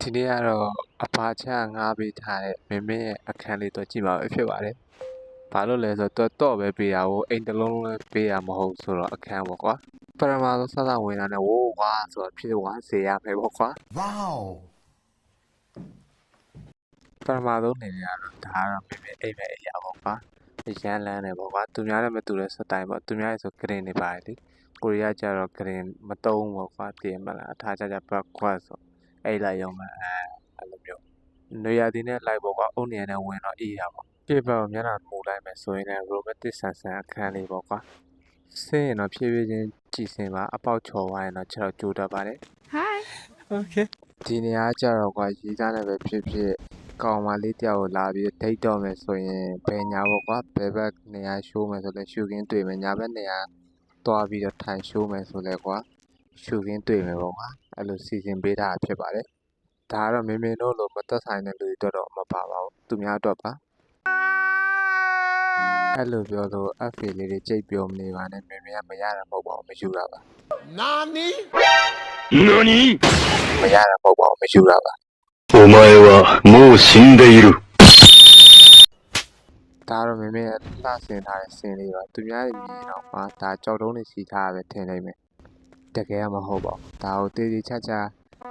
ဒီနေ့ကတော့အဖာချငားပေးထားတဲ့မင်းမင်းရဲ့အခန်းလေးတော့ကြည့်ပါပဲဖြစ်ပါတယ်။ဘာလို့လဲဆိုတော့ပဲပေးတာကိုအိမ်တစ်လုံးလည်းပေးရမဟုတ်ဆိုတော့အခန်းပေါ့ကွာ။ပထမဆုံးစသဝင်လာတဲ့ဝိုးဝါဆိုတော့ဖြစ်သွားစေရမယ်ပေါ့ကွာ။ Wow ပထမဆုံးနေရတော့ဒါကတော့မင်းမင်းအိမ်မဲ့အရာပေါ့ကွာ။ရန်လန်းတယ်ပေါ့ကွာ။သူများလည်းမတူတဲ့စတိုင်ပေါ့။သူများရဲ့ဆိုဂရင်နေပါတယ်လေ။ကိုရီးယားကျတော့ဂရင်မတုံးပေါ့ကွာ။တည်မလား။အထားကြဘက်ကွာဆိုအဲ့လိုက်ရုံပဲအဲ့လိုမျိုး။နေရာဒီနဲ့လိုက်ပေါ့ကွာ။အုတ်နေရနဲ့ဝင်တော့အေးရပေါ့။ပြစ်ပတ်မျက်နှာမူလိုက်မယ်ဆိုရင်လည်း romantic ဆန်ဆန်အခန်းလေးပေါ့ကွာ။ဆင်းရင်တော့ဖြည်းဖြည်းချင်းကြည်စင်ပါအပေါက်ချော်သွားရင်တော့ခြေတော့ကျိုးတတ်ပါတယ် Hi. Okay ဒီနေရာကျတော့ကွာရေးသားနဲ့ပဲဖြစ်ဖြစ်ကောင်မလေးတယောက်ကိုလာပြီးဒိတ်တော့မယ်ဆိုရင်ဘယ်ညာပေါ့ကွာဘယ်ဘက်နေရာရှိုးမယ်ဆိုလဲရှူခင်းတွေ့မယ်ညာဘက်နေရာသွားပြီးတော့ထိုင်ရှိုးမယ်ဆိုလဲကွာရှူခင်းတွေ့မယ်ပေါ့ကွာအဲ့လိုစီစဉ်ပေးထားတာဖြစ်ပါတယ်ဒါကတော့မင်းမင်းတို့လိုမသက်ဆိုင်တဲ့လူတွေတော့မပါပါဘူးသူများတော့ပါအဲ့လိုပြောလို့အဖေလေးတွေကြိတ်ပြောမနေပါနဲ့မင်းမင်းကမရတာမဟုတ်ပါဘူးမယူတာပါ Nani မရတာမဟုတ်ပါဘူးမယူတာပါお前はもう死んでいる。ဒါတော့မင်းမင်းလှဆင်ထားတဲ့ဆင်းလေးပါသူများရဲ့မြင်တော့မှဒါကြောက်တုံးနေစီထားပဲထင်လိုက်မယ်တကယ်ကမဟုတ်ပါဘူးဒါကိုတေးသေးချာချာ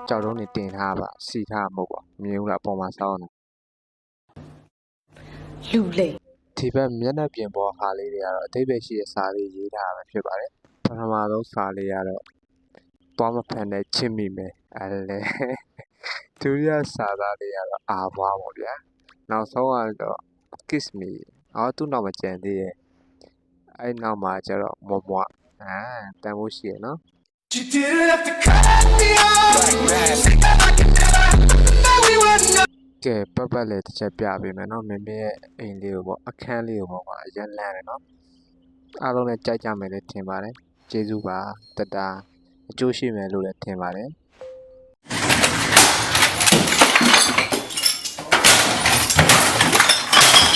ကြောက်တုံးနေတင်ထားပါစီထားမဟုတ်ပါမြင်ဘူးလားပုံမှာစောင်းနေ Lule. ဒီဘက်မျက်နှာပြင်ပေါ်ဟာလေးတွေကတော့အတိတ်ပဲရှိတဲ့စာလေးရေးထားတာဖြစ်ပါတယ်ပထမဆုံးစာလေးကတော့သွားမဖန်နဲ့ချစ်မိမယ်အဲ့လေဒုတိယစာသားလေးကတော့အာဘွားပေါ့ဗျာနောက်ဆုံးကတော့ kiss me သူ့နောက်မကြံသေးရဲ့အဲ့နောက်မှာကျတော့မွမွတန်ဖို့ရှိရနော် You didn't have to cut me off like that ကဲပတ်လေတစ်ချက်ပြပေးမယ်နော်မင်းမရဲ့အိမ်လေးကိုပေါ့အခန်းလေးကိုပေါ့ကွာအရင်လမ်းတယ်နော်အားလုံးလည်းကြိုက်ကြမယ်လို့ထင်ပါတယ်ကျေးဇူးပါတတာအကျိုးရှိမယ်လို့လည်းထင်ပါတယ်